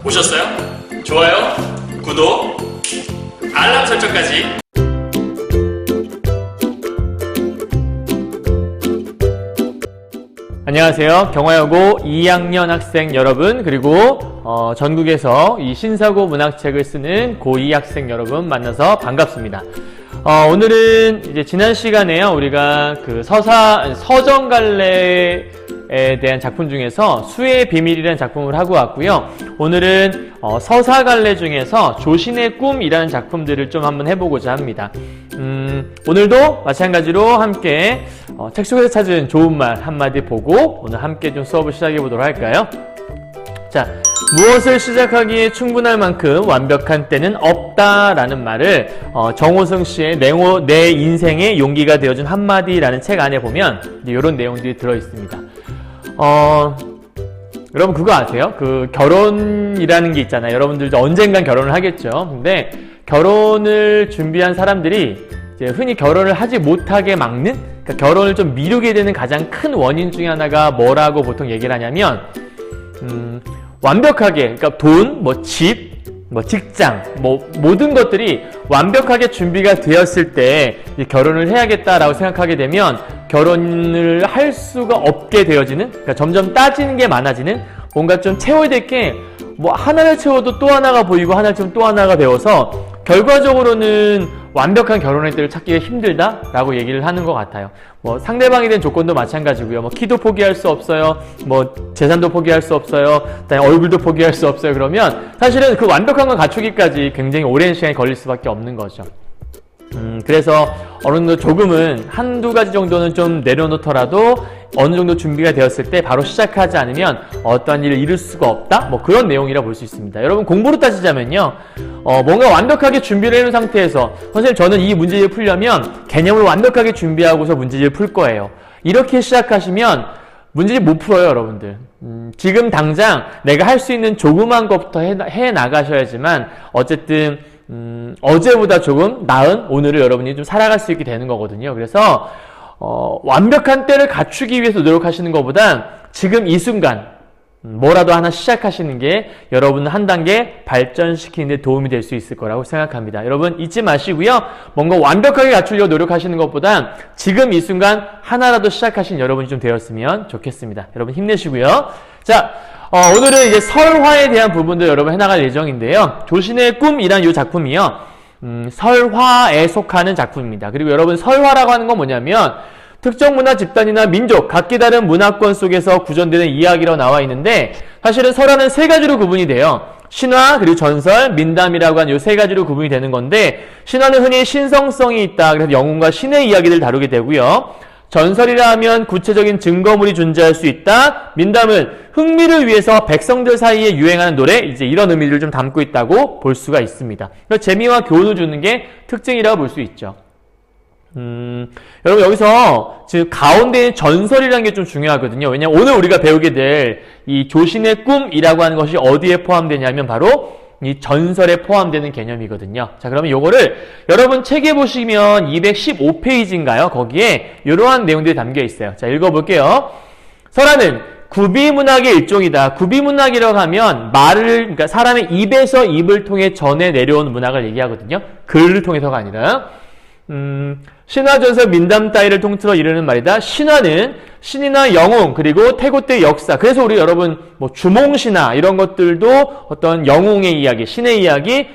보셨어요? 좋아요, 구독, 알람 설정까지. 안녕하세요. 경화여고 2학년 학생 여러분, 그리고 전국에서 이 신사고 문학책을 쓰는 고2 학생 여러분 만나서 반갑습니다. 오늘은 이제 지난 시간에요, 우리가 그 서정갈래에 대한 작품 중에서 수의 비밀이라는 작품을 하고 왔고요. 오늘은 서사갈래 중에서 조신의 꿈이라는 작품들을 좀 한번 해보고자 합니다. 오늘도 마찬가지로 함께 책 속에서 찾은 좋은 말 한마디 보고 오늘 함께 좀 수업을 시작해 보도록 할까요? 자, 무엇을 시작하기에 충분할 만큼 완벽한 때는 없다라는 말을 정호승 씨의 내 인생의 용기가 되어준 한마디라는 책 안에 보면 이런 내용들이 들어있습니다. 여러분 그거 아세요? 그 결혼이라는 게 있잖아요. 여러분들도 언젠간 결혼을 하겠죠. 근데 결혼을 준비한 사람들이 이제 흔히 결혼을 하지 못하게 막는, 그러니까 결혼을 좀 미루게 되는 가장 큰 원인 중에 하나가 뭐라고 보통 얘기를 하냐면 완벽하게, 그러니까 돈, 집, 직장, 모든 것들이 완벽하게 준비가 되었을 때 결혼을 해야겠다라고 생각하게 되면 결혼을 할 수가 없게 되어지는, 그러니까 점점 따지는 게 많아지는, 뭔가 좀 채워야 될 게 하나를 채워도 또 하나가 보이고 하나를 채우면 또 하나가 되어서 결과적으로는 완벽한 결혼의 때를 찾기가 힘들다라고 얘기를 하는 것 같아요. 상대방에 대한 조건도 마찬가지고요. 키도 포기할 수 없어요. 재산도 포기할 수 없어요. 그다음에 얼굴도 포기할 수 없어요. 그러면 사실은 그 완벽한 걸 갖추기까지 굉장히 오랜 시간이 걸릴 수밖에 없는 거죠. 그래서 어느 정도 조금은 한두 가지 정도는 좀 내려놓더라도 어느 정도 준비가 되었을 때 바로 시작하지 않으면 어떠한 일을 이룰 수가 없다? 그런 내용이라 볼 수 있습니다. 여러분 공부로 따지자면요, 뭔가 완벽하게 준비를 해놓은 상태에서 선생님 저는 이 문제를 풀려면 개념을 완벽하게 준비하고서 문제를 풀 거예요. 이렇게 시작하시면 문제를 못 풀어요, 여러분들. 지금 당장 내가 할 수 있는 조그만 것부터 해 나가셔야지만 어쨌든 어제보다 조금 나은 오늘을 여러분이 좀 살아갈 수 있게 되는 거거든요. 그래서 완벽한 때를 갖추기 위해서 노력하시는 것보단 지금 이 순간 뭐라도 하나 시작하시는 게 여러분을 한 단계 발전시키는 데 도움이 될 수 있을 거라고 생각합니다. 여러분 잊지 마시고요. 뭔가 완벽하게 갖추려고 노력하시는 것보단 지금 이 순간 하나라도 시작하신 여러분이 좀 되었으면 좋겠습니다. 여러분 힘내시고요. 자, 오늘은 이제 설화에 대한 부분들 여러분 해나갈 예정인데요. 조신의 꿈이란 이 작품이요, 설화에 속하는 작품입니다. 그리고 여러분 설화라고 하는 건 뭐냐면 특정 문화 집단이나 민족, 각기 다른 문화권 속에서 구전되는 이야기로 나와 있는데 사실은 설화는 세 가지로 구분이 돼요. 신화, 그리고 전설, 민담이라고 하는 이 세 가지로 구분이 되는 건데 신화는 흔히 신성성이 있다. 그래서 영웅과 신의 이야기를 다루게 되고요. 전설이라 하면 구체적인 증거물이 존재할 수 있다. 민담은 흥미를 위해서 백성들 사이에 유행하는 노래, 이제 이런 의미를 좀 담고 있다고 볼 수가 있습니다. 그래서 재미와 교훈을 주는 게 특징이라고 볼 수 있죠. 여러분 여기서 지금 가운데 있는 전설이라는 게 좀 중요하거든요. 왜냐면 오늘 우리가 배우게 될 이 조신의 꿈이라고 하는 것이 어디에 포함되냐면 바로 이 전설에 포함되는 개념이거든요. 자, 그러면 요거를 여러분 책에 보시면 215페이지인가요? 거기에 이러한 내용들이 담겨 있어요. 자, 읽어볼게요. 설화는 구비문학의 일종이다. 구비문학이라고 하면 그러니까 사람의 입에서 입을 통해 전해 내려온 문학을 얘기하거든요. 글을 통해서가 아니라. 신화, 전설, 민담 따위를 통틀어 이르는 말이다. 신화는 신이나 영웅, 그리고 태고 때 역사. 그래서 우리 여러분 주몽신화 이런 것들도 어떤 영웅의 이야기, 신의 이야기,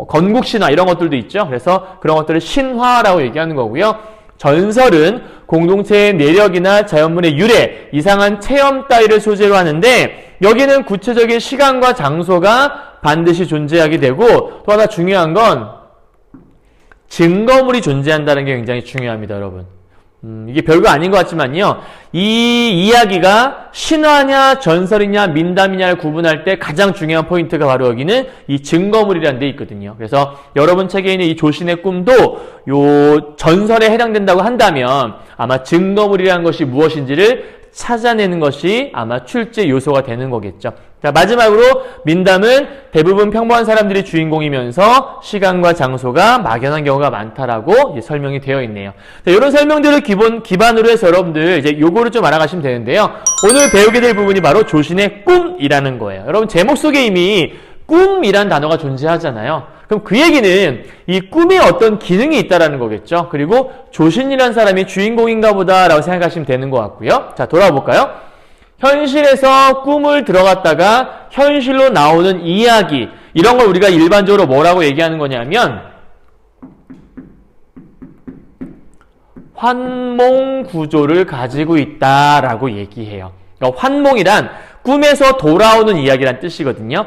건국신화 이런 것들도 있죠. 그래서 그런 것들을 신화라고 얘기하는 거고요. 전설은 공동체의 내력이나 자연물의 유래, 이상한 체험 따위를 소재로 하는데 여기는 구체적인 시간과 장소가 반드시 존재하게 되고 또 하나 중요한 건 증거물이 존재한다는 게 굉장히 중요합니다, 여러분. 이게 별거 아닌 것 같지만요. 이 이야기가 신화냐, 전설이냐, 민담이냐를 구분할 때 가장 중요한 포인트가 바로 여기는 이 증거물이라는 데 있거든요. 그래서 여러분 책에 있는 이 조신의 꿈도 요 전설에 해당된다고 한다면 아마 증거물이라는 것이 무엇인지를 찾아내는 것이 아마 출제 요소가 되는 거겠죠. 자, 마지막으로 민담은 대부분 평범한 사람들이 주인공이면서 시간과 장소가 막연한 경우가 많다라고 이제 설명이 되어 있네요. 자, 이런 설명들을 기반으로 해서 여러분들 이제 요거를 좀 알아가시면 되는데요. 오늘 배우게 될 부분이 바로 조신의 꿈이라는 거예요. 여러분 제목 속에 이미 꿈이란 단어가 존재하잖아요. 그럼 그 얘기는 이 꿈에 어떤 기능이 있다라는 거겠죠. 그리고 조신이라는 사람이 주인공인가 보다라고 생각하시면 되는 것 같고요. 자, 돌아와 볼까요? 현실에서 꿈을 들어갔다가 현실로 나오는 이야기, 이런 걸 우리가 일반적으로 뭐라고 얘기하는 거냐면 환몽 구조를 가지고 있다라고 얘기해요. 그러니까 환몽이란 꿈에서 돌아오는 이야기란 뜻이거든요.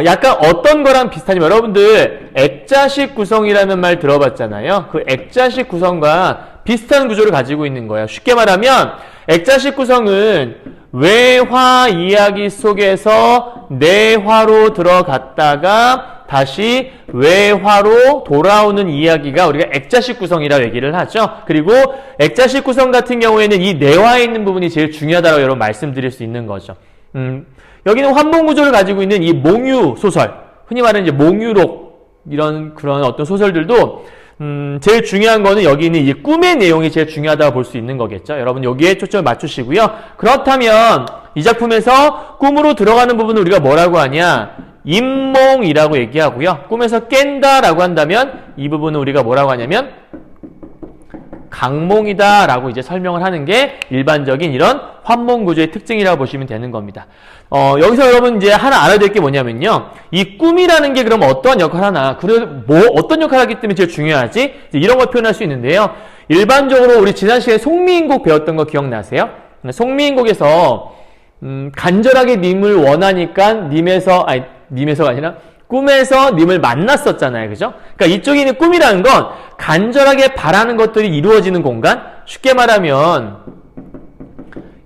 약간 어떤 거랑 비슷하냐면 여러분들 액자식 구성이라는 말 들어봤잖아요. 그 액자식 구성과 비슷한 구조를 가지고 있는 거예요. 쉽게 말하면 액자식 구성은 외화 이야기 속에서 내화로 들어갔다가 다시 외화로 돌아오는 이야기가 우리가 액자식 구성이라고 얘기를 하죠. 그리고 액자식 구성 같은 경우에는 이 내화에 있는 부분이 제일 중요하다고 여러분 말씀드릴 수 있는 거죠. 여기는 환몽 구조를 가지고 있는 이 몽유 소설, 흔히 말하는 이제 몽유록 이런 그런 어떤 소설들도 제일 중요한 거는 여기 있는 이 꿈의 내용이 제일 중요하다고 볼 수 있는 거겠죠. 여러분 여기에 초점을 맞추시고요. 그렇다면 이 작품에서 꿈으로 들어가는 부분을 우리가 뭐라고 하냐? 임몽이라고 얘기하고요. 꿈에서 깬다라고 한다면 이 부분은 우리가 뭐라고 하냐면 강몽이다라고 이제 설명을 하는 게 일반적인 이런 환몽 구조의 특징이라고 보시면 되는 겁니다. 여기서 여러분 이제 하나 알아야 될 게 뭐냐면요. 이 꿈이라는 게 그럼 어떠한 역할을 하나, 그래도 어떤 역할을 하기 때문에 제일 중요하지? 이런 걸 표현할 수 있는데요. 일반적으로 우리 지난 시간에 송미인곡 배웠던 거 기억나세요? 송미인곡에서 간절하게 님을 원하니까 님에서가 아니라 꿈에서 님을 만났었잖아요. 그죠? 그러니까 이쪽에 있는 꿈이라는 건 간절하게 바라는 것들이 이루어지는 공간? 쉽게 말하면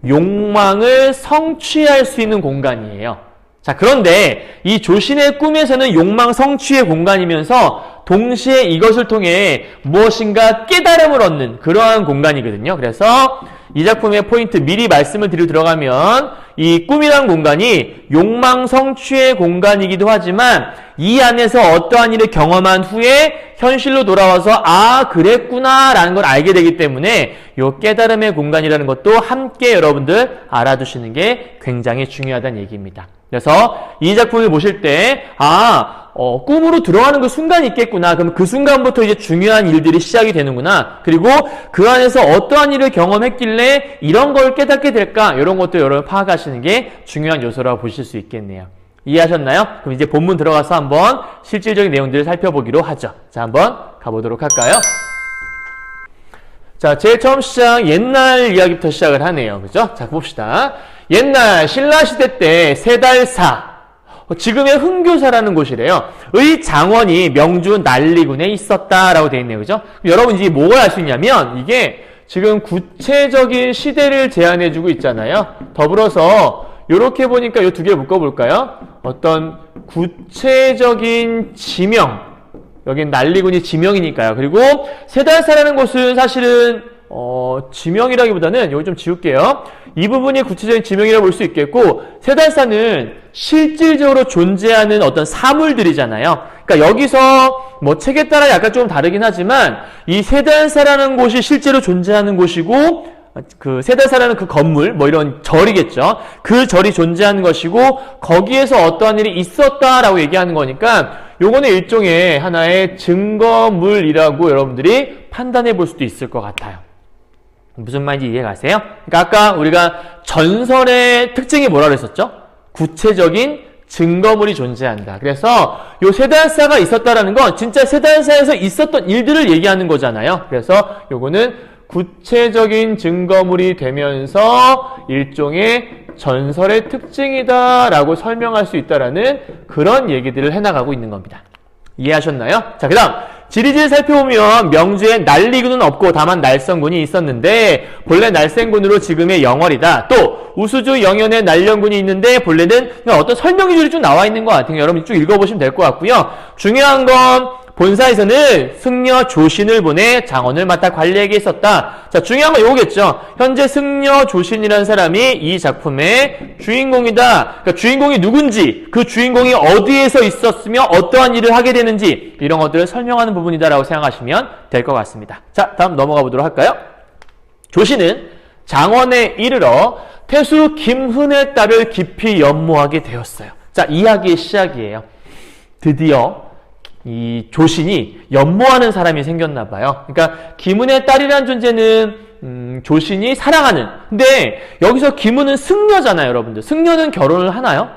욕망을 성취할 수 있는 공간이에요. 자, 그런데 이 조신의 꿈에서는 욕망 성취의 공간이면서 동시에 이것을 통해 무엇인가 깨달음을 얻는 그러한 공간이거든요. 그래서 이 작품의 포인트 미리 말씀을 드리고 들어가면 이 꿈이란 공간이 욕망 성취의 공간이기도 하지만 이 안에서 어떠한 일을 경험한 후에 현실로 돌아와서 아 그랬구나 라는 걸 알게 되기 때문에 이 깨달음의 공간이라는 것도 함께 여러분들 알아두시는 게 굉장히 중요하다는 얘기입니다. 그래서 이 작품을 보실 때 꿈으로 들어가는 그 순간이 있겠구나. 그럼 그 순간부터 이제 중요한 일들이 시작이 되는구나. 그리고 그 안에서 어떠한 일을 경험했길래 이런 걸 깨닫게 될까? 이런 것도 여러분 파악하시는 게 중요한 요소라고 보실 수 있겠네요. 이해하셨나요? 그럼 이제 본문 들어가서 한번 실질적인 내용들을 살펴보기로 하죠. 자, 한번 가보도록 할까요? 자, 제일 처음 시작, 옛날 이야기부터 시작을 하네요. 그죠? 자, 봅시다. 옛날 신라시대 때 세달사, 지금의 흥교사라는 곳이래요. 의 장원이 명주 난리군에 있었다라고 되어 있네요. 그죠? 여러분 이제 뭘 알 수 있냐면 이게 지금 구체적인 시대를 제안해주고 있잖아요. 더불어서 이렇게 보니까 이 두 개를 묶어볼까요? 어떤 구체적인 지명, 여긴 난리군이 지명이니까요. 그리고 세달사라는 곳은 사실은 지명이라기보다는 여기 좀 지울게요. 이 부분이 구체적인 지명이라고 볼 수 있겠고 세달사는 실질적으로 존재하는 어떤 사물들이잖아요. 그러니까 여기서 뭐 책에 따라 약간 좀 다르긴 하지만 이 세달사라는 곳이 실제로 존재하는 곳이고 그 세달사라는 그 건물 뭐 이런 절이겠죠. 그 절이 존재하는 것이고 거기에서 어떠한 일이 있었다라고 얘기하는 거니까 요거는 일종의 하나의 증거물이라고 여러분들이 판단해 볼 수도 있을 것 같아요. 무슨 말인지 이해가세요? 그러니까 아까 우리가 전설의 특징이 뭐라고 했었죠? 구체적인 증거물이 존재한다. 그래서 요 세달사가 있었다라는 건 진짜 세달사에서 있었던 일들을 얘기하는 거잖아요. 그래서 요거는 구체적인 증거물이 되면서 일종의 전설의 특징이다라고 설명할 수 있다라는 그런 얘기들을 해나가고 있는 겁니다. 이해하셨나요? 자, 그 다음 지리지리 살펴보면 명주에 난리군은 없고 다만 날성군이 있었는데 본래 날생군으로 지금의 영월이다. 또 우수주 영연에 날령군이 있는데 본래는 어떤 설명기줄이 쭉 나와 있는 것 같아요. 여러분 쭉 읽어보시면 될 것 같고요. 중요한 건 본사에서는 승려 조신을 보내 장원을 맡아 관리하게 했었다. 자, 중요한 건 요거겠죠. 현재 승려 조신이라는 사람이 이 작품의 주인공이다. 그러니까 주인공이 누군지, 그 주인공이 어디에서 있었으며 어떠한 일을 하게 되는지 이런 것들을 설명하는 부분이다라고 생각하시면 될 것 같습니다. 자, 다음 넘어가 보도록 할까요? 조신은 장원에 이르러 태수 김훈의 딸을 깊이 연모하게 되었어요. 자, 이야기의 시작이에요. 드디어 이 조신이 연모하는 사람이 생겼나 봐요. 그러니까 김훈의 딸이라는 존재는 조신이 사랑하는. 근데 여기서 김훈은 승려잖아요, 여러분들. 승려는 결혼을 하나요?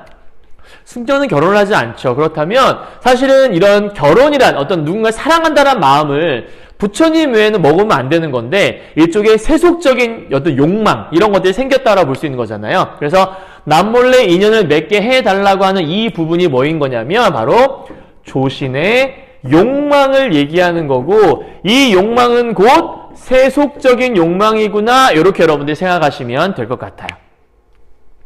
승려는 결혼을 하지 않죠. 그렇다면 사실은 이런 결혼이란 어떤 누군가를 사랑한다는 마음을 부처님 외에는 먹으면 안 되는 건데 일종의 세속적인 어떤 욕망 이런 것들이 생겼다라고 볼 수 있는 거잖아요. 그래서 남몰래 인연을 맺게 해달라고 하는 이 부분이 뭐인 거냐면 바로 조신의 욕망을 얘기하는 거고 이 욕망은 곧 세속적인 욕망이구나 이렇게 여러분들이 생각하시면 될 것 같아요.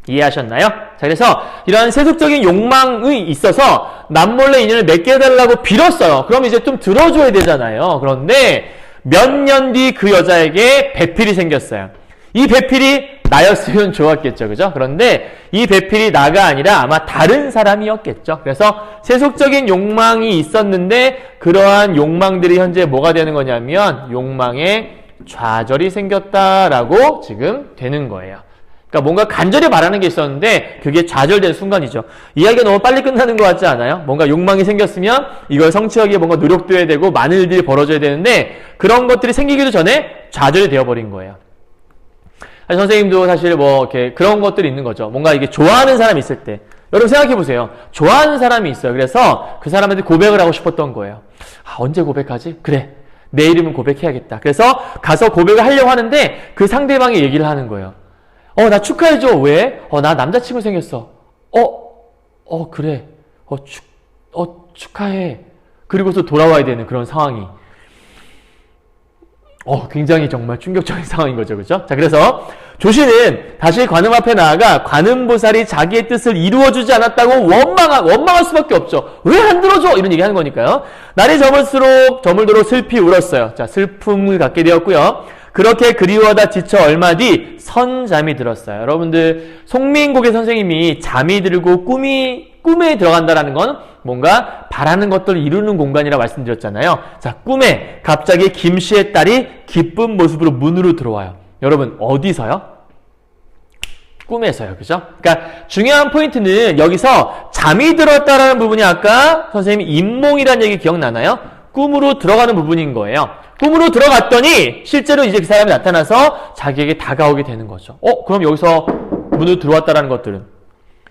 이해하셨나요? 자, 그래서 이런 세속적인 욕망이 있어서 남몰래 인연을 맺게 해달라고 빌었어요. 그럼 이제 좀 들어줘야 되잖아요. 그런데 몇 년 뒤 그 여자에게 배필이 생겼어요. 이 배필이 나였으면 좋았겠죠. 그죠? 그런데 이 배필이 나가 아니라 아마 다른 사람이었겠죠. 그래서 세속적인 욕망이 있었는데 그러한 욕망들이 현재 뭐가 되는 거냐면 욕망의 좌절이 생겼다라고 지금 되는 거예요. 그러니까 뭔가 간절히 바라는 게 있었는데 그게 좌절된 순간이죠. 이야기가 너무 빨리 끝나는 것 같지 않아요? 뭔가 욕망이 생겼으면 이걸 성취하기 위해 뭔가 노력도 해야 되고 많은 일들이 벌어져야 되는데 그런 것들이 생기기도 전에 좌절이 되어버린 거예요. 선생님도 사실 뭐 이렇게 그런 것들이 있는 거죠. 뭔가 이게 좋아하는 사람이 있을 때 여러분 생각해 보세요. 좋아하는 사람이 있어요. 그래서 그 사람한테 고백을 하고 싶었던 거예요. 아, 언제 고백하지? 그래. 내일이면 고백해야겠다. 그래서 가서 고백을 하려고 하는데 그 상대방이 얘기를 하는 거예요. 나 축하해줘. 왜? 나 남자친구 생겼어. 그래. 축하해. 그리고서 돌아와야 되는 그런 상황이. 굉장히 정말 충격적인 상황인 거죠. 그죠? 자, 그래서 조신은 다시 관음 앞에 나아가 관음보살이 자기의 뜻을 이루어주지 않았다고 원망할 수밖에 없죠. 왜 안 들어줘? 이런 얘기 하는 거니까요. 날이 저물도록 슬피 울었어요. 자, 슬픔을 갖게 되었고요. 그렇게 그리워하다 지쳐 얼마 뒤 선잠이 들었어요. 여러분들 송민국의 선생님이 잠이 들고 꿈에 들어간다라는 건 뭔가 바라는 것들을 이루는 공간이라고 말씀드렸잖아요. 자, 꿈에 갑자기 김씨의 딸이 기쁜 모습으로 문으로 들어와요. 여러분 어디서요? 꿈에서요. 그죠? 그러니까 중요한 포인트는 여기서 잠이 들었다라는 부분이 아까 선생님이 인몽이라는 얘기 기억나나요? 꿈으로 들어가는 부분인 거예요. 꿈으로 들어갔더니 실제로 이제 그 사람이 나타나서 자기에게 다가오게 되는 거죠. 그럼 여기서 문으로 들어왔다라는 것들은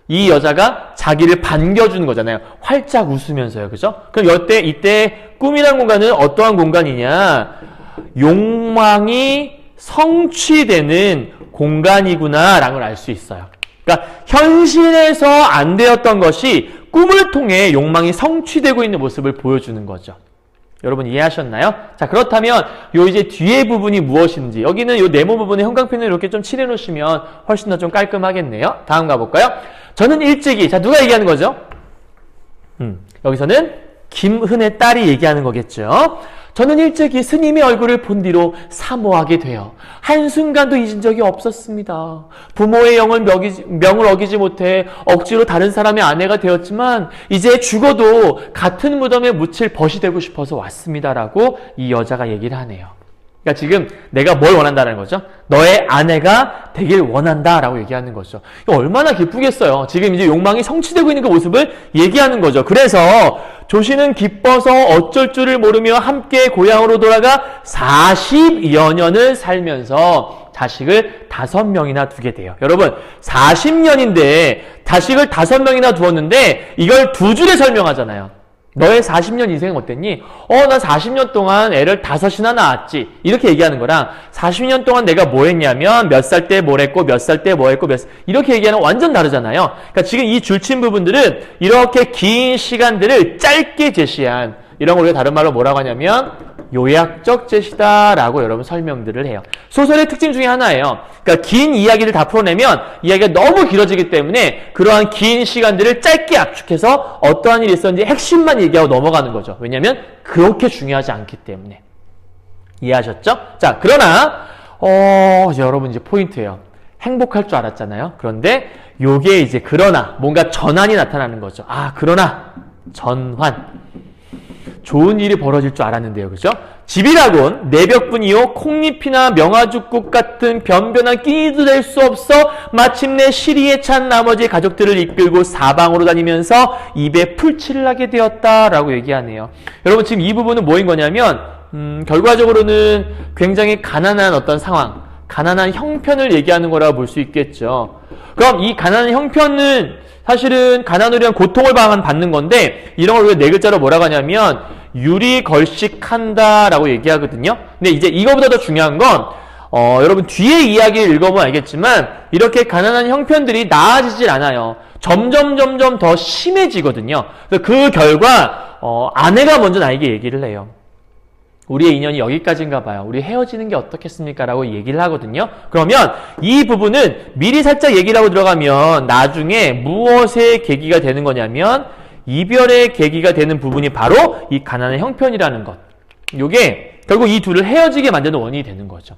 이 여자가 자기를 반겨주는 거잖아요. 활짝 웃으면서요. 그죠? 그럼 이때 꿈이라는 공간은 어떠한 공간이냐? 욕망이 성취되는 공간이구나라는 걸 알 수 있어요. 그러니까 현실에서 안 되었던 것이 꿈을 통해 욕망이 성취되고 있는 모습을 보여주는 거죠. 여러분 이해하셨나요? 자, 그렇다면 요 이제 뒤에 부분이 무엇인지 여기는 요 네모 부분에 형광펜을 이렇게 좀 칠해 놓으시면 훨씬 더 좀 깔끔하겠네요. 다음 가볼까요? 저는 일찍이, 자, 누가 얘기하는 거죠? 여기서는 김흔의 딸이 얘기하는 거겠죠. 저는 일찍이 스님의 얼굴을 본 뒤로 사모하게 되어 한순간도 잊은 적이 없었습니다. 부모의 명을 어기지 못해 억지로 다른 사람의 아내가 되었지만 이제 죽어도 같은 무덤에 묻힐 벗이 되고 싶어서 왔습니다라고 이 여자가 얘기를 하네요. 그러니까 지금 내가 뭘 원한다는 거죠? 너의 아내가 되길 원한다라고 얘기하는 거죠. 이거 얼마나 기쁘겠어요. 지금 이제 욕망이 성취되고 있는 그 모습을 얘기하는 거죠. 그래서 조신은 기뻐서 어쩔 줄을 모르며 함께 고향으로 돌아가 40여 년을 살면서 자식을 5명이나 두게 돼요. 여러분 40년인데 자식을 5명이나 두었는데 이걸 두 줄에 설명하잖아요. 너의 40년 인생은 어땠니? 난 40년 동안 애를 5이나 낳았지. 이렇게 얘기하는 거랑 40년 동안 내가 뭐 했냐면 몇 살 때 뭘 했고 몇 살 때 뭐 했고 이렇게 얘기하는 건 완전 다르잖아요. 그러니까 지금 이 줄친 부분들은 이렇게 긴 시간들을 짧게 제시한 이런 걸 우리가 다른 말로 뭐라고 하냐면 요약적 제시다라고 여러분 설명들을 해요. 소설의 특징 중에 하나예요. 그러니까 긴 이야기를 다 풀어내면 이야기가 너무 길어지기 때문에 그러한 긴 시간들을 짧게 압축해서 어떠한 일이 있었는지 핵심만 얘기하고 넘어가는 거죠. 왜냐하면 그렇게 중요하지 않기 때문에. 이해하셨죠? 자, 그러나 여러분 이제 포인트예요. 행복할 줄 알았잖아요. 그런데 요게 이제 그러나 뭔가 전환이 나타나는 거죠. 아, 그러나 전환. 좋은 일이 벌어질 줄 알았는데요. 그죠? 집이라곤 내벽뿐이요 콩잎이나 명아죽국 같은 변변한 끼니도 될 수 없어 마침내 시리에 찬 나머지 가족들을 이끌고 사방으로 다니면서 입에 풀칠을 하게 되었다라고 얘기하네요. 여러분 지금 이 부분은 뭐인 거냐면 결과적으로는 굉장히 가난한 어떤 상황, 가난한 형편을 얘기하는 거라고 볼 수 있겠죠. 그럼 이 가난한 형편은 사실은 가난으로 인한 고통을 받는 건데 이런 걸 우리가 네 글자로 뭐라고 하냐면 유리걸식한다라고 얘기하거든요. 근데 이제 이거보다 더 중요한 건 여러분 뒤에 이야기를 읽어보면 알겠지만 이렇게 가난한 형편들이 나아지질 않아요. 점점 더 심해지거든요. 그래서 그 결과 아내가 먼저 나에게 얘기를 해요. 우리의 인연이 여기까지인가 봐요. 우리 헤어지는 게 어떻겠습니까? 라고 얘기를 하거든요. 그러면 이 부분은 미리 살짝 얘기를 하고 들어가면 나중에 무엇의 계기가 되는 거냐면 이별의 계기가 되는 부분이 바로 이 가난한 형편이라는 것. 이게 결국 이 둘을 헤어지게 만드는 원인이 되는 거죠.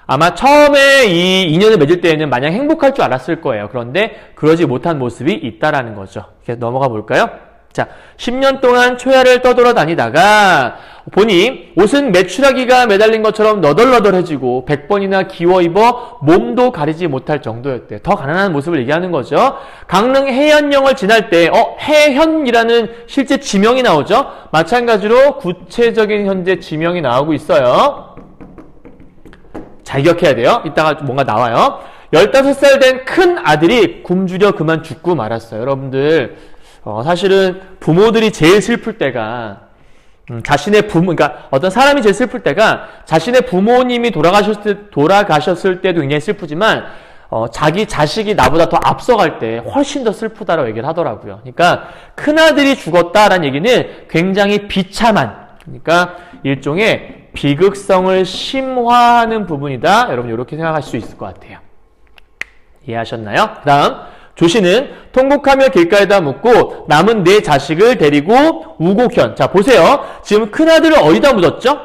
아마 처음에 이 인연을 맺을 때에는 마냥 행복할 줄 알았을 거예요. 그런데 그러지 못한 모습이 있다라는 거죠. 그래서 넘어가 볼까요? 자, 10년 동안 초야를 떠돌아다니다가 보니 옷은 메추라기가 매달린 것처럼 너덜너덜해지고 100번이나 기워 입어 몸도 가리지 못할 정도였대요. 더 가난한 모습을 얘기하는 거죠. 강릉 해연령을 지날 때 해현이라는 실제 지명이 나오죠. 마찬가지로 구체적인 현재 지명이 나오고 있어요. 잘 기억해야 돼요. 이따가 뭔가 나와요. 15살 된 큰 아들이 굶주려 그만 죽고 말았어요. 여러분들 사실은 부모들이 제일 슬플 때가 자신의 그러니까 어떤 사람이 제일 슬플 때가 자신의 부모님이 돌아가셨을 때도 굉장히 슬프지만 자기 자식이 나보다 더 앞서갈 때 훨씬 더 슬프다라고 얘기를 하더라고요. 그러니까 큰아들이 죽었다라는 얘기는 굉장히 비참한, 그러니까 일종의 비극성을 심화하는 부분이다. 여러분 이렇게 생각하실 수 있을 것 같아요. 이해하셨나요? 그 다음 조씨는 통곡하며 길가에다 묻고 남은 네 자식을 데리고 우곡현. 자, 보세요. 지금 큰아들을 어디다 묻었죠?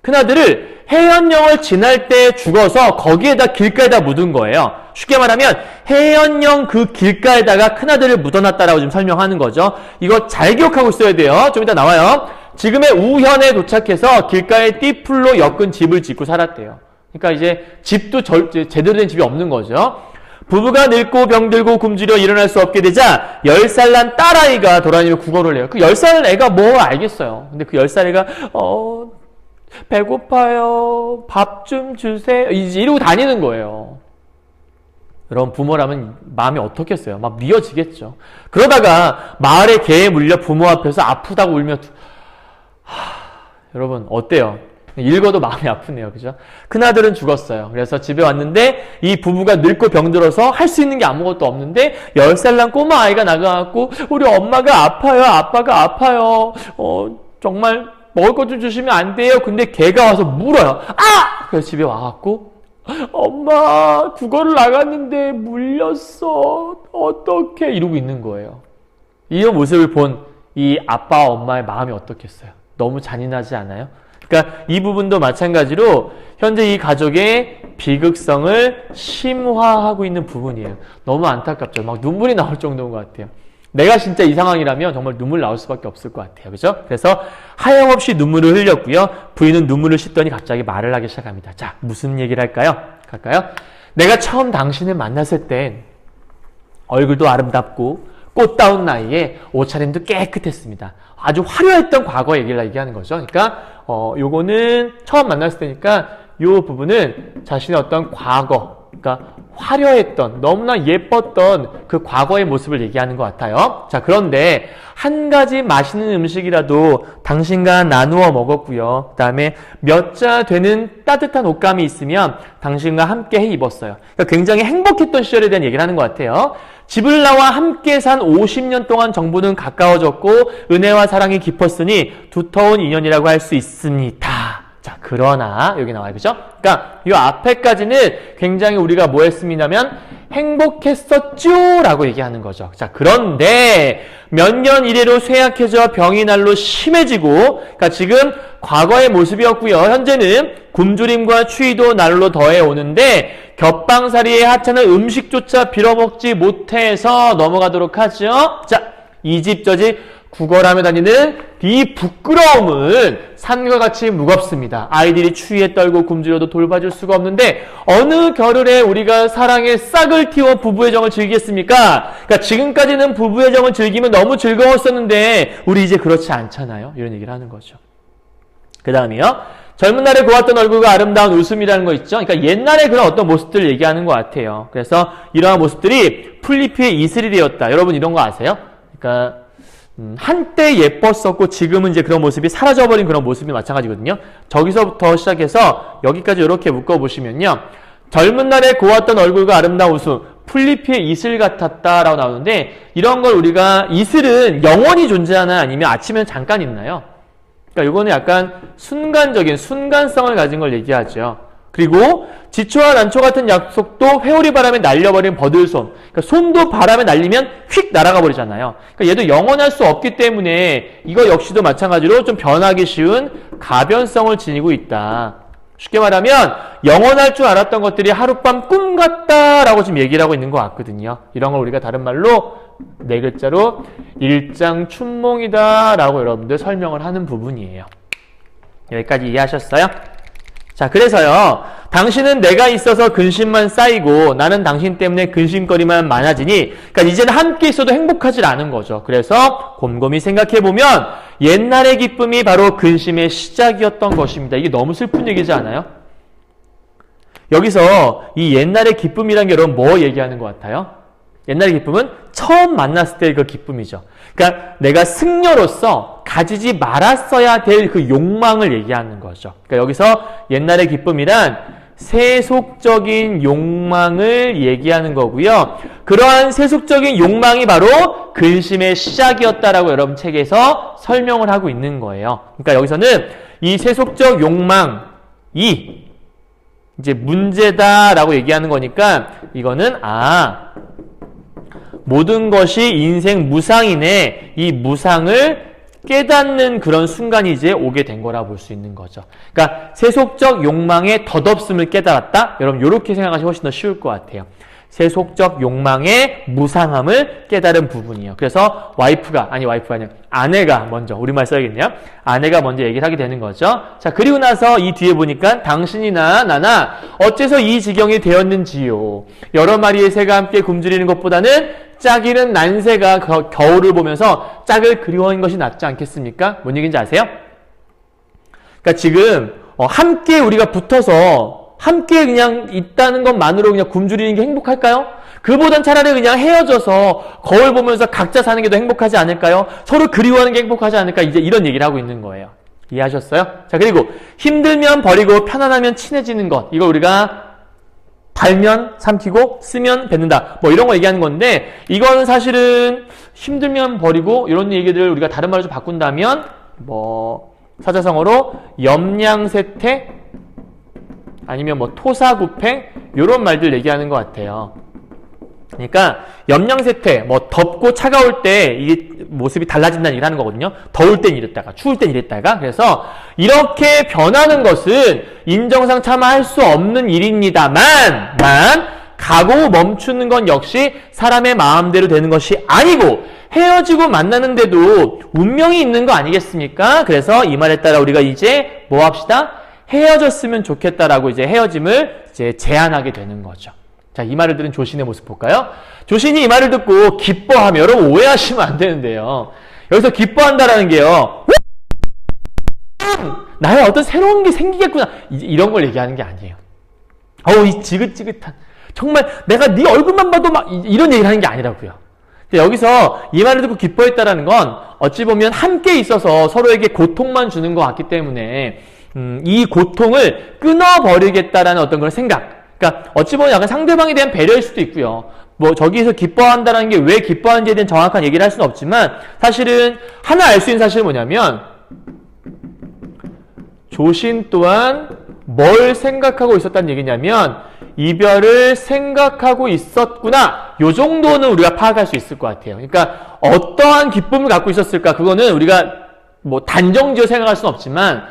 큰아들을 해연령을 지날 때 죽어서 거기에다 길가에다 묻은 거예요. 쉽게 말하면 해연령 그 길가에다가 큰아들을 묻어놨다라고 지금 설명하는 거죠. 이거 잘 기억하고 있어야 돼요. 좀 이따 나와요. 지금의 우현에 도착해서 길가에 띠풀로 엮은 집을 짓고 살았대요. 그러니까 이제 집도 제대로 된 집이 없는 거죠. 부부가 늙고 병들고 굶주려 일어날 수 없게 되자 10살 난 딸아이가 돌아다니며 구걸을 해요. 그 10살 애가 뭐 알겠어요. 근데 그 10살 애가 배고파요. 밥 좀 주세요. 이러고 다니는 거예요. 여러분 부모라면 마음이 어떻겠어요? 막 미어지겠죠. 그러다가 마을의 개에 물려 부모 앞에서 아프다고 울며 여러분 어때요? 읽어도 마음이 아프네요. 그죠? 큰아들은 죽었어요. 그래서 집에 왔는데 이 부부가 늙고 병들어서 할 수 있는 게 아무것도 없는데 10살 난 꼬마 아이가 나가갖고 우리 엄마가 아파요. 아빠가 아파요. 정말 먹을 것 좀 주시면 안 돼요. 근데 걔가 와서 물어요. 아! 그래서 집에 와갖고 엄마 구걸을 나갔는데 물렸어. 어떡해? 이러고 있는 거예요. 이 모습을 본 이 아빠와 엄마의 마음이 어떻겠어요? 너무 잔인하지 않아요? 그러니까 이 부분도 마찬가지로 현재 이 가족의 비극성을 심화하고 있는 부분이에요. 너무 안타깝죠. 막 눈물이 나올 정도인 것 같아요. 내가 진짜 이 상황이라면 정말 눈물 나올 수밖에 없을 것 같아요. 그죠? 그래서 하염없이 눈물을 흘렸고요. 부인은 눈물을 씻더니 갑자기 말을 하기 시작합니다. 자, 무슨 얘기를 할까요? 갈까요? 내가 처음 당신을 만났을 땐 얼굴도 아름답고 꽃다운 나이에 옷차림도 깨끗했습니다. 아주 화려했던 과거 얘기를 얘기하는 거죠. 그러니까 요거는 처음 만났을 때니까 요 부분은 자신의 어떤 과거, 그러니까 화려했던, 너무나 예뻤던 그 과거의 모습을 얘기하는 것 같아요. 자, 그런데 한 가지 맛있는 음식이라도 당신과 나누어 먹었고요. 그 다음에 몇 자 되는 따뜻한 옷감이 있으면 당신과 함께 해 입었어요. 그러니까 굉장히 행복했던 시절에 대한 얘기를 하는 것 같아요. 집을 나와 함께 산 50년 동안 정부는 가까워졌고 은혜와 사랑이 깊었으니 두터운 인연이라고 할 수 있습니다. 자, 그러나 여기 나와요. 그죠? 그러니까 이 앞에까지는 굉장히 우리가 뭐 했습니다면 행복했었죠 라고 얘기하는 거죠. 자, 그런데 몇 년 이래로 쇠약해져 병이 날로 심해지고, 그러니까 지금 과거의 모습이었고요. 현재는 굶주림과 추위도 날로 더해 오는데 겹방사리의 하찮은 음식조차 빌어먹지 못해서 넘어가도록 하죠. 자, 이 집 저 집 구걸하며 다니는 이 부끄러움은 산과 같이 무겁습니다. 아이들이 추위에 떨고 굶주려도 돌봐줄 수가 없는데 어느 겨울에 우리가 사랑의 싹을 틔워 부부의 정을 즐기겠습니까? 그러니까 지금까지는 부부의 정을 즐기면 너무 즐거웠었는데 우리 이제 그렇지 않잖아요. 이런 얘기를 하는 거죠. 그 다음이요. 젊은 날에 고왔던 얼굴과 아름다운 웃음이라는 거 있죠. 그러니까 옛날에 그런 어떤 모습들을 얘기하는 것 같아요. 그래서 이러한 모습들이 풀잎의 이슬이 되었다. 여러분 이런 거 아세요? 그러니까 한때 예뻤었고 지금은 이제 그런 모습이 사라져버린 그런 모습이 마찬가지거든요. 저기서부터 시작해서 여기까지 이렇게 묶어보시면요. 젊은 날에 고왔던 얼굴과 아름다운 웃음, 풀잎의 이슬 같았다라고 나오는데 이런 걸 우리가 이슬은 영원히 존재하나 아니면 아침에는 잠깐 있나요? 그러니까 이거는 약간 순간적인 순간성을 가진 걸 얘기하죠. 그리고 지초와 난초 같은 약속도 회오리 바람에 날려버린 버들손. 그러니까 손도 바람에 날리면 휙 날아가 버리잖아요. 그러니까 얘도 영원할 수 없기 때문에 이거 역시도 마찬가지로 좀 변하기 쉬운 가변성을 지니고 있다. 쉽게 말하면 영원할 줄 알았던 것들이 하룻밤 꿈 같다라고 지금 얘기를 하고 있는 것 같거든요. 이런 걸 우리가 다른 말로 네 글자로 일장춘몽이다라고 여러분들 설명을 하는 부분이에요. 여기까지 이해하셨어요? 자, 그래서요. 당신은 내가 있어서 근심만 쌓이고 나는 당신 때문에 근심거리만 많아지니 그러니까 이제는 함께 있어도 행복하지 않은 거죠. 그래서 곰곰이 생각해보면 옛날의 기쁨이 바로 근심의 시작이었던 것입니다. 이게 너무 슬픈 얘기지 않아요? 여기서 이 옛날의 기쁨이란 게 여러분 뭐 얘기하는 것 같아요? 옛날의 기쁨은 처음 만났을 때의 그 기쁨이죠. 그러니까 내가 승려로서 가지지 말았어야 될 그 욕망을 얘기하는 거죠. 그러니까 여기서 옛날의 기쁨이란 세속적인 욕망을 얘기하는 거고요. 그러한 세속적인 욕망이 바로 근심의 시작이었다라고 여러분 책에서 설명을 하고 있는 거예요. 그러니까 여기서는 이 세속적 욕망이 이제 문제다라고 얘기하는 거니까 이거는 모든 것이 인생 무상이네. 이 무상을 깨닫는 그런 순간이 이제 오게 된 거라 볼 수 있는 거죠. 그러니까 세속적 욕망의 덧없음을 깨달았다? 여러분 이렇게 생각하시면 훨씬 더 쉬울 것 같아요. 세속적 욕망의 무상함을 깨달은 부분이에요. 그래서 와이프가 아니라 아내가 먼저, 우리말 써야겠네요. 아내가 먼저 얘기를 하게 되는 거죠. 자, 그리고 나서 이 뒤에 보니까 당신이나 나나 어째서 이 지경이 되었는지요. 여러 마리의 새가 함께 굶주리는 것보다는 짝이른 난새가 겨울을 보면서 짝을 그리워하는 것이 낫지 않겠습니까? 뭔 얘기인지 아세요? 그러니까 지금 함께 우리가 붙어서 함께 그냥 있다는 것만으로 그냥 굶주리는 게 행복할까요? 그보단 차라리 그냥 헤어져서 거울 보면서 각자 사는 게 더 행복하지 않을까요? 서로 그리워하는 게 행복하지 않을까? 이제 이런 얘기를 하고 있는 거예요. 이해하셨어요? 자, 그리고 힘들면 버리고 편안하면 친해지는 것. 이거 우리가 달면 삼키고 쓰면 뱉는다. 뭐 이런 거 얘기하는 건데 이거는 사실은 힘들면 버리고 이런 얘기들을 우리가 다른 말로 좀 바꾼다면 뭐 사자성어로 염량세태 아니면 뭐 토사구팽 이런 말들 얘기하는 것 같아요. 그러니까 염량세태 뭐 덥고 차가울 때 이게 모습이 달라진다는 얘기를 하는 거거든요. 더울 땐 이랬다가 추울 땐 이랬다가. 그래서 이렇게 변하는 것은 인정상 차마 할 수 없는 일입니다만 가고 멈추는 건 역시 사람의 마음대로 되는 것이 아니고 헤어지고 만나는데도 운명이 있는 거 아니겠습니까? 그래서 이 말에 따라 우리가 이제 뭐 합시다? 헤어졌으면 좋겠다라고 이제 헤어짐을 이제 제안하게 되는 거죠. 자, 이 말을 들은 조신의 모습 볼까요? 조신이 이 말을 듣고 기뻐하며, 여러분 오해하시면 안 되는데요. 여기서 기뻐한다라는 게요. 나의 어떤 새로운 게 생기겠구나. 이런 걸 얘기하는 게 아니에요. 이 지긋지긋한. 정말 내가 네 얼굴만 봐도 막 이런 얘기를 하는 게 아니라고요. 근데 여기서 이 말을 듣고 기뻐했다라는 건 어찌 보면 함께 있어서 서로에게 고통만 주는 것 같기 때문에 이 고통을 끊어버리겠다라는 어떤 그런 생각. 그러니까 어찌 보면 약간 상대방에 대한 배려일 수도 있고요. 뭐 저기서 기뻐한다는 게 왜 기뻐하는지에 대한 정확한 얘기를 할 수는 없지만 사실은 하나 알 수 있는 사실은 뭐냐면 조신 또한 뭘 생각하고 있었다는 얘기냐면 이별을 생각하고 있었구나. 요 정도는 우리가 파악할 수 있을 것 같아요. 그러니까 어떠한 기쁨을 갖고 있었을까? 그거는 우리가 뭐 단정지어 생각할 수는 없지만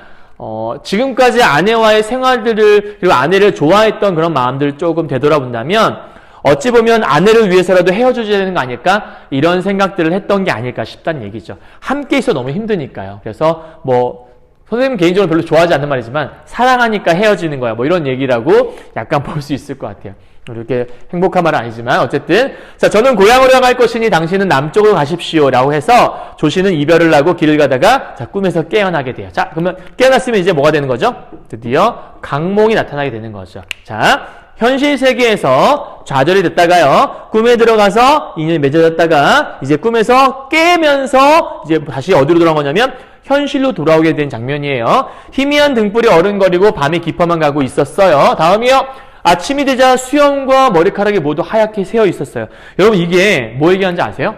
지금까지 아내와의 생활들을 그리고 아내를 좋아했던 그런 마음들을 조금 되돌아본다면 어찌 보면 아내를 위해서라도 헤어져야 되는 거 아닐까? 이런 생각들을 했던 게 아닐까 싶다는 얘기죠. 함께 있어 너무 힘드니까요. 그래서 뭐 선생님 개인적으로 별로 좋아하지 않는 말이지만 사랑하니까 헤어지는 거야. 뭐 이런 얘기라고 약간 볼 수 있을 것 같아요. 이렇게 행복한 말은 아니지만 어쨌든 자 저는 고향으로 갈 것이니 당신은 남쪽으로 가십시오 라고 해서 조신은 이별을 하고 길을 가다가 자 꿈에서 깨어나게 돼요. 자 그러면 깨어났으면 이제 뭐가 되는 거죠? 드디어 강몽이 나타나게 되는 거죠. 자 현실 세계에서 좌절이 됐다가요 꿈에 들어가서 인연이 맺어졌다가 이제 꿈에서 깨면서 이제 다시 어디로 돌아온 거냐면 현실로 돌아오게 된 장면이에요. 희미한 등불이 어른거리고 밤이 깊어만 가고 있었어요. 다음이요. 아침이 되자 수염과 머리카락이 모두 하얗게 새어 있었어요. 여러분 이게 뭐 얘기하는지 아세요?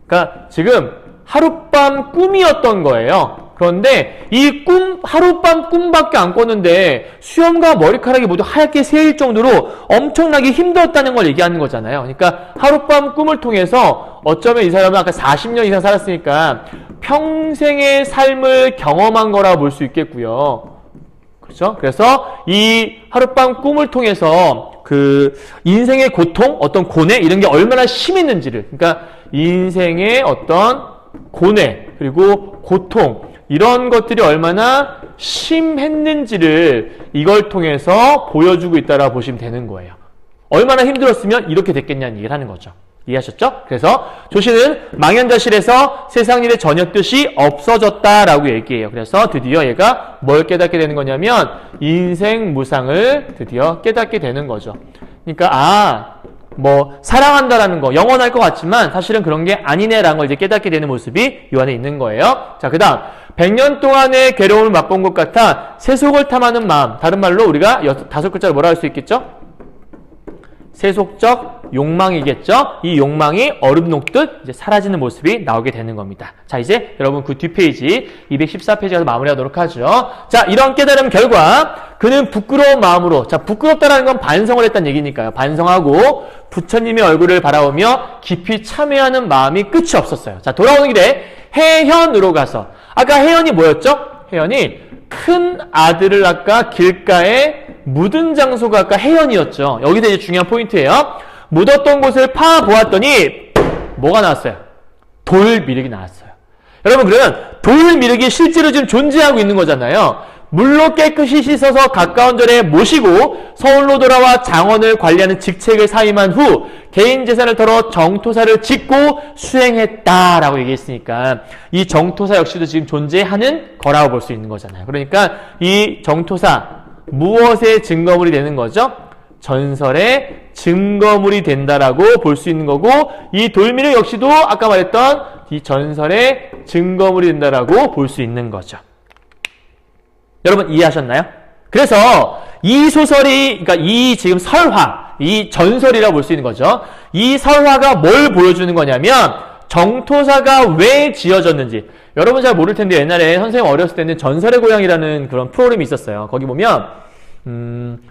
그러니까 지금 하룻밤 꿈이었던 거예요. 그런데 이 하룻밤 꿈밖에 안 꿨는데 수염과 머리카락이 모두 하얗게 새일 정도로 엄청나게 힘들었다는 걸 얘기하는 거잖아요. 그러니까 하룻밤 꿈을 통해서 어쩌면 이 사람은 아까 40년 이상 살았으니까 평생의 삶을 경험한 거라 볼 수 있겠고요. 그렇죠? 그래서 이 하룻밤 꿈을 통해서 그 인생의 고통, 어떤 고뇌 이런 게 얼마나 심했는지를 그러니까 인생의 어떤 고뇌 그리고 고통 이런 것들이 얼마나 심했는지를 이걸 통해서 보여주고 있다라 보시면 되는 거예요. 얼마나 힘들었으면 이렇게 됐겠냐는 얘기를 하는 거죠. 이해하셨죠? 그래서 조신은 망연자실에서 세상 일의 전혀 뜻이 없어졌다라고 얘기해요. 그래서 드디어 얘가 뭘 깨닫게 되는 거냐면 인생 무상을 드디어 깨닫게 되는 거죠. 그러니까 뭐 사랑한다라는 거 영원할 것 같지만 사실은 그런 게 아니네라는 걸 이제 깨닫게 되는 모습이 이 안에 있는 거예요. 자, 그다음 100년 동안의 괴로움을 맛본 것 같아 세속을 탐하는 마음. 다른 말로 우리가 5글자로 뭐라 할 수 있겠죠? 세속적 욕망이겠죠? 이 욕망이 얼음 녹듯 이제 사라지는 모습이 나오게 되는 겁니다. 자, 이제 여러분 그 뒷페이지 214페이지에서 마무리하도록 하죠. 자, 이런 깨달음 결과 그는 부끄러운 마음으로 자, 부끄럽다라는 건 반성을 했다는 얘기니까요. 반성하고 부처님의 얼굴을 바라보며 깊이 참회하는 마음이 끝이 없었어요. 자, 돌아오는 길에 해현으로 가서 아까 해현이 뭐였죠? 해현이 큰 아들을 아까 길가에 묻은 장소가 아까 해현이었죠. 여기서 이제 중요한 포인트예요. 묻었던 곳을 파보았더니 뭐가 나왔어요? 돌미륵이 나왔어요. 여러분 그러면 돌미륵이 실제로 지금 존재하고 있는 거잖아요. 물로 깨끗이 씻어서 가까운 절에 모시고 서울로 돌아와 장원을 관리하는 직책을 사임한 후 개인 재산을 털어 정토사를 짓고 수행했다라고 얘기했으니까 이 정토사 역시도 지금 존재하는 거라고 볼 수 있는 거잖아요. 그러니까 이 정토사 무엇의 증거물이 되는 거죠? 전설의 증거물이 된다라고 볼 수 있는 거고 이 돌미륵 역시도 아까 말했던 이 전설의 증거물이 된다라고 볼 수 있는 거죠. 여러분 이해하셨나요? 그래서 이 소설이 그러니까 이 지금 설화, 이 전설이라고 볼 수 있는 거죠. 이 설화가 뭘 보여주는 거냐면 정토사가 왜 지어졌는지 여러분 잘 모를 텐데 옛날에 선생님 어렸을 때는 전설의 고향이라는 그런 프로그램이 있었어요. 거기 보면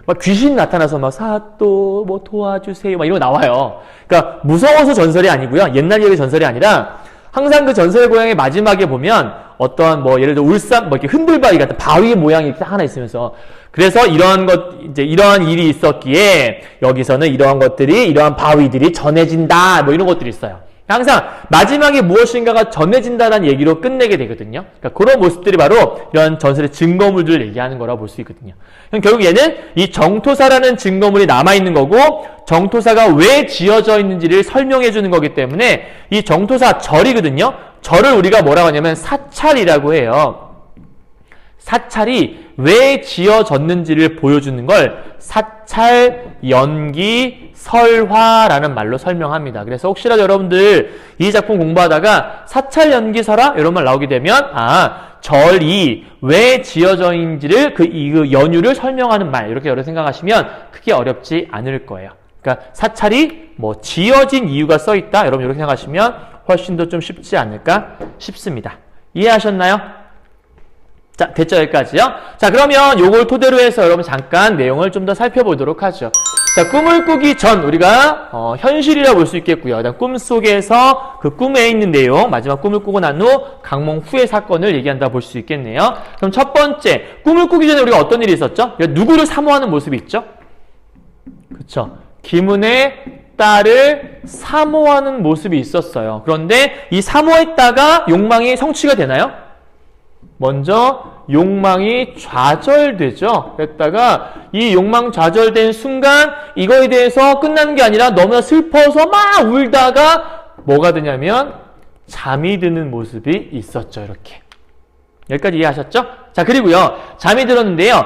막 귀신 나타나서 막 사또 뭐 도와주세요 막 이런 거 나와요. 그러니까 무서워서 전설이 아니고요. 옛날 얘기 전설이 아니라 항상 그 전설의 고향의 마지막에 보면 어떠한 뭐 예를 들어 울산 뭐 이렇게 흔들바위 같은 바위 모양이 이렇게 하나 있으면서 그래서 이러한 것 이제 이러한 일이 있었기에 여기서는 이러한 것들이 이러한 바위들이 전해진다 뭐 이런 것들이 있어요. 항상 마지막에 무엇인가가 전해진다는 얘기로 끝내게 되거든요. 그러니까 그런 모습들이 바로 이런 전설의 증거물들을 얘기하는 거라고 볼 수 있거든요. 결국 얘는 이 정토사라는 증거물이 남아있는 거고 정토사가 왜 지어져 있는지를 설명해 주는 거기 때문에 이 정토사 절이거든요. 절을 우리가 뭐라고 하냐면 사찰이라고 해요. 사찰이 왜 지어졌는지를 보여주는 걸 사찰, 연기, 설화라는 말로 설명합니다. 그래서 혹시라도 여러분들 이 작품 공부하다가 사찰, 연기, 설화 이런 말 나오게 되면 절이 왜 지어져 있는지를 그 연유를 설명하는 말 이렇게 여러 생각하시면 크게 어렵지 않을 거예요. 그러니까 사찰이 뭐 지어진 이유가 써 있다. 여러분 이렇게 생각하시면 훨씬 더 좀 쉽지 않을까 싶습니다. 이해하셨나요? 자, 됐죠? 여기까지요? 자, 그러면 요걸 토대로 해서 여러분 잠깐 내용을 좀 더 살펴보도록 하죠. 자, 꿈을 꾸기 전 우리가 현실이라고 볼 수 있겠고요. 그다음 꿈속에서 그 꿈에 있는 내용, 마지막 꿈을 꾸고 난 후 강몽 후의 사건을 얘기한다 볼 수 있겠네요. 그럼 첫 번째, 꿈을 꾸기 전에 우리가 어떤 일이 있었죠? 누구를 사모하는 모습이 있죠? 그렇죠. 김은의 딸을 사모하는 모습이 있었어요. 그런데 이 사모했다가 욕망이 성취가 되나요? 먼저 욕망이 좌절되죠. 그랬다가 이 욕망 좌절된 순간 이거에 대해서 끝나는 게 아니라 너무나 슬퍼서 막 울다가 뭐가 되냐면 잠이 드는 모습이 있었죠. 이렇게. 여기까지 이해하셨죠? 자, 그리고요. 잠이 들었는데요.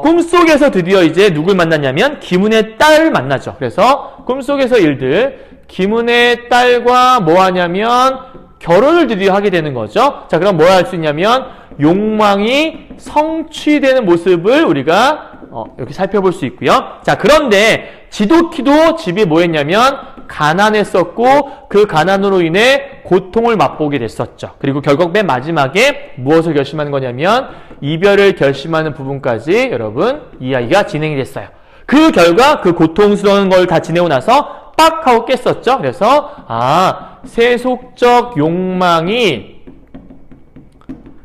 꿈속에서 드디어 이제 누굴 만났냐면 김은의 딸을 만나죠. 그래서 꿈속에서 일들, 김은의 딸과 뭐 하냐면 결혼을 드디어 하게 되는 거죠. 자, 그럼 뭘 할 수 있냐면 욕망이 성취되는 모습을 우리가 이렇게 살펴볼 수 있고요. 자, 그런데 지도키도 집이 뭐 했냐면 가난했었고 그 가난으로 인해 고통을 맛보게 됐었죠. 그리고 결국 맨 마지막에 무엇을 결심하는 거냐면 이별을 결심하는 부분까지 여러분 이야기가 진행이 됐어요. 그 결과 그 고통스러운 걸 다 지내고 나서 빡 하고 깼었죠. 그래서 세속적 욕망이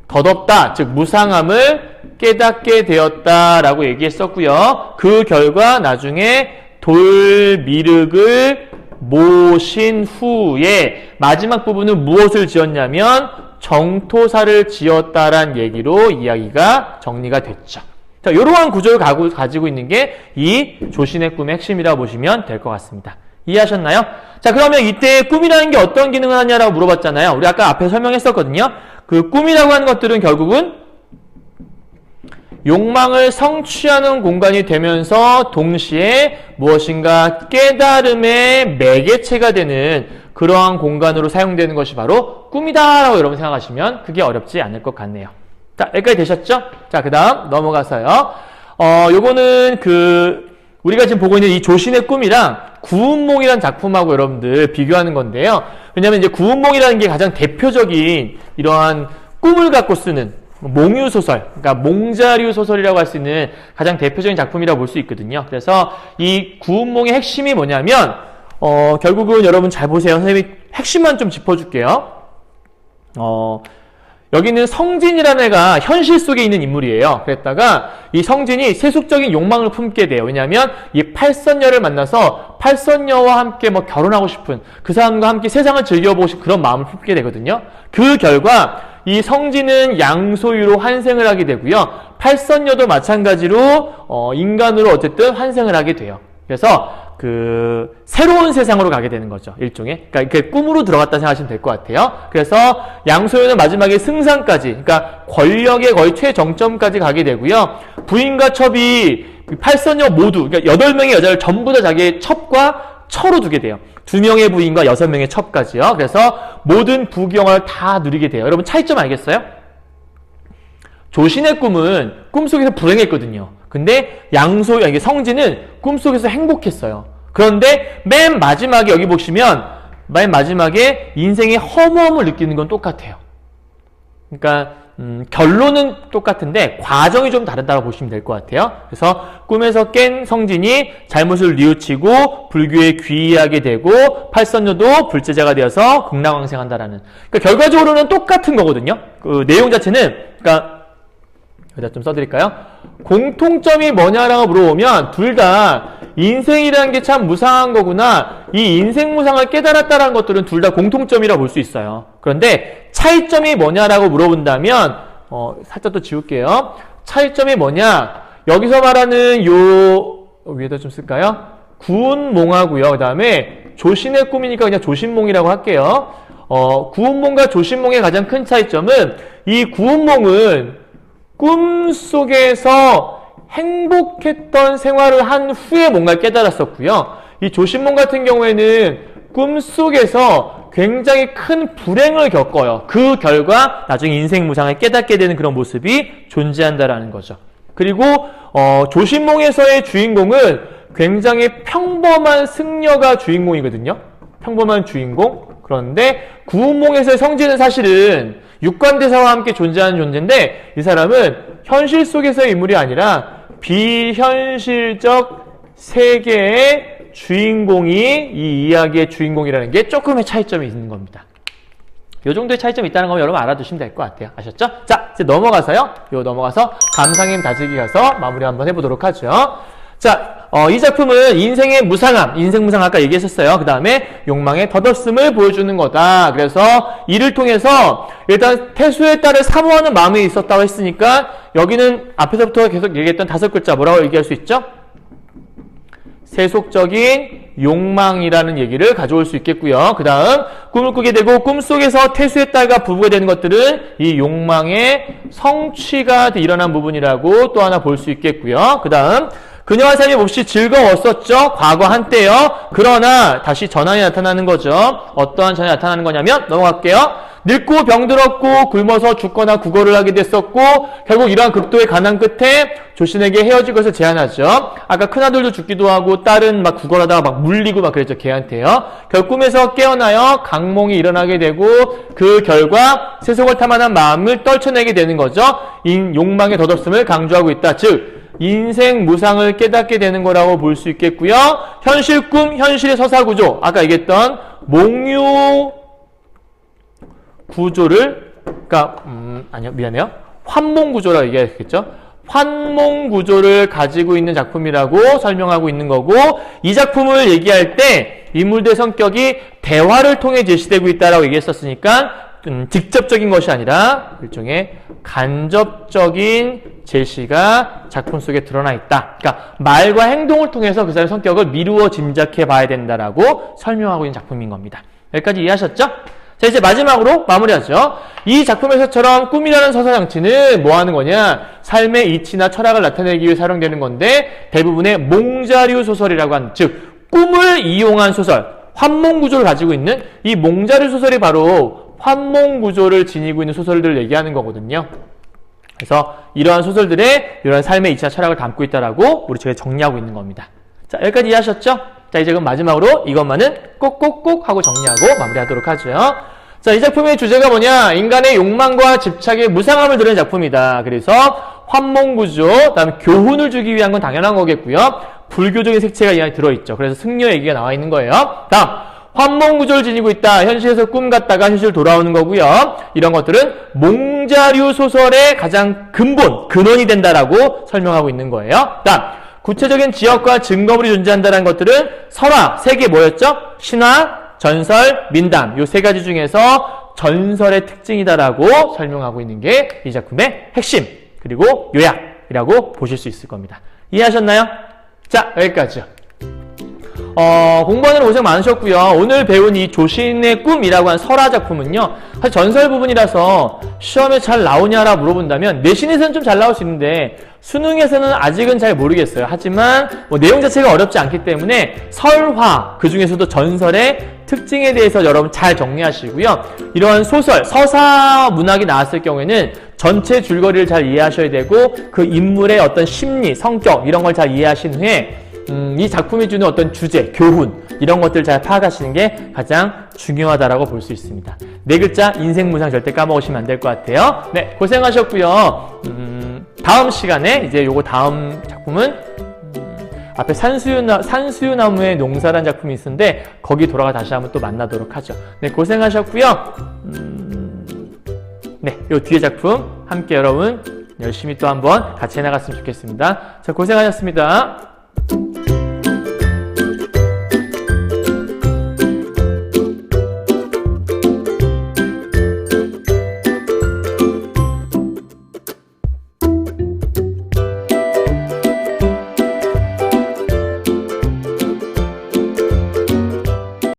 덧없다, 즉 무상함을 깨닫게 되었다라고 얘기했었고요. 그 결과 나중에 돌미륵을 모신 후에 마지막 부분은 무엇을 지었냐면 정토사를 지었다란 얘기로 이야기가 정리가 됐죠. 자, 이러한 구조를 가지고 있는 게 이 조신의 꿈의 핵심이라고 보시면 될 것 같습니다. 이해하셨나요? 자, 그러면 이때 꿈이라는 게 어떤 기능을 하냐라고 물어봤잖아요. 우리 아까 앞에 설명했었거든요. 그 꿈이라고 하는 것들은 결국은 욕망을 성취하는 공간이 되면서 동시에 무엇인가 깨달음의 매개체가 되는 그러한 공간으로 사용되는 것이 바로 꿈이다라고 여러분 생각하시면 그게 어렵지 않을 것 같네요. 자, 여기까지 되셨죠? 자, 그 다음 넘어가서요. 요거는 우리가 지금 보고 있는 이 조신의 꿈이랑 구운몽이라는 작품하고 여러분들 비교하는 건데요. 왜냐면 이제 구운몽이라는 게 가장 대표적인 이러한 꿈을 갖고 쓰는 몽유소설, 그러니까 몽자류 소설이라고 할 수 있는 가장 대표적인 작품이라고 볼 수 있거든요. 그래서 이 구운몽의 핵심이 뭐냐면, 결국은 여러분 잘 보세요. 선생님이 핵심만 좀 짚어줄게요. 여기는 성진이라는 애가 현실 속에 있는 인물이에요. 그랬다가 이 성진이 세속적인 욕망을 품게 돼요. 왜냐하면 이 팔선녀를 만나서 팔선녀와 함께 뭐 결혼하고 싶은 그 사람과 함께 세상을 즐겨보고 싶은 그런 마음을 품게 되거든요. 그 결과 이 성진은 양소유로 환생을 하게 되고요. 팔선녀도 마찬가지로 인간으로 어쨌든 환생을 하게 돼요. 그래서 새로운 세상으로 가게 되는 거죠. 일종의. 그러니까 이렇게 꿈으로 들어갔다 생각하시면 될 것 같아요. 그래서 양소유는 마지막에 승상까지, 그러니까 권력의 거의 최정점까지 가게 되고요. 부인과 첩이 팔선녀 모두, 그러니까 8명의 여자를 전부 다 자기의 첩과 처로 두게 돼요. 2명의 부인과 6명의 첩까지요. 그래서 모든 부경을 다 누리게 돼요. 여러분 차이점 알겠어요? 조신의 꿈은 꿈속에서 불행했거든요. 근데 이게 성진은 꿈속에서 행복했어요. 그런데 맨 마지막에 여기 보시면 맨 마지막에 인생의 허무함을 느끼는 건 똑같아요. 그러니까 결론은 똑같은데 과정이 좀 다르다고 보시면 될 것 같아요. 그래서 꿈에서 깬 성진이 잘못을 뉘우치고 불교에 귀의하게 되고 팔선녀도 불제자가 되어서 극락왕생한다라는. 그러니까 결과적으로는 똑같은 거거든요. 그 내용 자체는 여기다 좀 써드릴까요? 공통점이 뭐냐라고 물어보면 둘 다 인생이라는 게 참 무상한 거구나. 이 인생 무상을 깨달았다는 것들은 둘 다 공통점이라고 볼 수 있어요. 그런데 차이점이 뭐냐라고 물어본다면 살짝 또 지울게요. 차이점이 뭐냐? 여기서 말하는 위에다 좀 쓸까요? 구운몽하고요. 그 다음에 조신의 꿈이니까 그냥 조신몽이라고 할게요. 구운몽과 조신몽의 가장 큰 차이점은 이 구운몽은 꿈속에서 행복했던 생활을 한 후에 뭔가를 깨달았었고요. 이 조신몽 같은 경우에는 꿈속에서 굉장히 큰 불행을 겪어요. 그 결과 나중에 인생 무상을 깨닫게 되는 그런 모습이 존재한다라는 거죠. 그리고 조신몽에서의 주인공은 굉장히 평범한 승려가 주인공이거든요. 평범한 주인공. 그런데 구운몽에서의 성진은 사실은 육관대사와 함께 존재하는 존재인데 이 사람은 현실 속에서의 인물이 아니라 비현실적 세계의 주인공이 이 이야기의 주인공이라는 게 조금의 차이점이 있는 겁니다. 이 정도의 차이점이 있다는 거 여러분 알아두시면 될 것 같아요. 아셨죠? 자, 이제 넘어가서 감상임 다지기 가서 마무리 한번 해보도록 하죠. 자, 이 작품은 인생의 무상함, 인생 무상 아까 얘기했었어요. 그 다음에 욕망의 덧없음을 보여주는 거다. 그래서 이를 통해서 일단 태수의 딸을 사모하는 마음이 있었다고 했으니까 여기는 앞에서부터 계속 얘기했던 5글자 뭐라고 얘기할 수 있죠? 세속적인 욕망이라는 얘기를 가져올 수 있겠고요. 그 다음 꿈을 꾸게 되고 꿈속에서 태수의 딸과 부부가 되는 것들은 이 욕망의 성취가 일어난 부분이라고 또 하나 볼 수 있겠고요. 그 다음 그녀와 삶이 몹시 즐거웠었죠. 과거 한때요. 그러나 다시 전환이 나타나는 거죠. 어떠한 전환이 나타나는 거냐면 넘어갈게요. 늙고 병들었고 굶어서 죽거나 구걸을 하게 됐었고 결국 이러한 극도의 가난 끝에 조신에게 헤어질 것을 제안하죠. 아까 큰아들도 죽기도 하고 딸은 막 구걸하다가 막 물리고 막 그랬죠. 걔한테요. 결국 꿈에서 깨어나요. 강몽이 일어나게 되고 그 결과 세속을 탐하는 마음을 떨쳐내게 되는 거죠. 욕망의 덧없음을 강조하고 있다. 즉 인생 무상을 깨닫게 되는 거라고 볼 수 있겠고요. 현실 꿈, 현실의 서사구조. 아까 얘기했던 몽유 구조를, 아니요, 미안해요. 환몽구조라고 얘기했겠죠. 환몽구조를 가지고 있는 작품이라고 설명하고 있는 거고, 이 작품을 얘기할 때 인물들의 성격이 대화를 통해 제시되고 있다라고 얘기했었으니까, 직접적인 것이 아니라 일종의 간접적인 제시가 작품 속에 드러나 있다. 그러니까 말과 행동을 통해서 그 사람의 성격을 미루어 짐작해 봐야 된다라고 설명하고 있는 작품인 겁니다. 여기까지 이해하셨죠? 자, 이제 마지막으로 마무리하죠. 이 작품에서처럼 꿈이라는 서사 장치는 뭐 하는 거냐? 삶의 이치나 철학을 나타내기 위해 사용되는 건데 대부분의 몽자류 소설이라고 하는, 즉 꿈을 이용한 소설, 환몽구조를 가지고 있는 이 몽자류 소설이 바로 환몽구조를 지니고 있는 소설들을 얘기하는 거거든요. 그래서 이러한 소설들에 이러한 삶의 이치나 철학을 담고 있다라고 우리 책에 정리하고 있는 겁니다. 자, 여기까지 이해하셨죠? 자, 이제 그럼 마지막으로 이것만은 꼭꼭꼭 하고 정리하고 마무리하도록 하죠. 자, 이 작품의 주제가 뭐냐? 인간의 욕망과 집착의 무상함을 드러낸 작품이다. 그래서 환몽구조, 다음에 교훈을 주기 위한 건 당연한 거겠고요. 불교적인 색채가 이 안에 들어있죠. 그래서 승려 얘기가 나와 있는 거예요. 다음, 환몽구조를 지니고 있다. 현실에서 꿈 같다가 현실 돌아오는 거고요. 이런 것들은 몽자류 소설의 가장 근원이 된다라고 설명하고 있는 거예요. 다음, 구체적인 지역과 증거물이 존재한다는 것들은 설화, 세 개 뭐였죠? 신화, 전설, 민담. 요 세 가지 중에서 전설의 특징이다라고 설명하고 있는 게 이 작품의 핵심, 그리고 요약이라고 보실 수 있을 겁니다. 이해하셨나요? 자, 여기까지요. 공부하느라 고생 많으셨고요. 오늘 배운 이 조신의 꿈이라고 한 설화 작품은요, 사실 전설 부분이라서 시험에 잘 나오냐라 물어본다면 내신에서는 좀 잘 나올 수 있는데 수능에서는 아직은 잘 모르겠어요. 하지만 내용 자체가 어렵지 않기 때문에 설화, 그 중에서도 전설의 특징에 대해서 여러분 잘 정리하시고요. 이러한 소설, 서사 문학이 나왔을 경우에는 전체 줄거리를 잘 이해하셔야 되고 그 인물의 어떤 심리, 성격 이런 걸 잘 이해하신 후에 이 작품이 주는 어떤 주제, 교훈 이런 것들 잘 파악하시는 게 가장 중요하다라고 볼 수 있습니다. 네 글자 인생 무상 절대 까먹으시면 안 될 것 같아요. 네, 고생하셨고요. 다음 시간에 이제 요거 다음 작품은 앞에 산수유나무의 농사라는 작품이 있는데 거기 돌아가 다시 한번 또 만나도록 하죠. 네, 고생하셨고요. 네, 요 뒤에 작품 함께 여러분 열심히 또 한번 같이 해나갔으면 좋겠습니다. 자, 고생하셨습니다.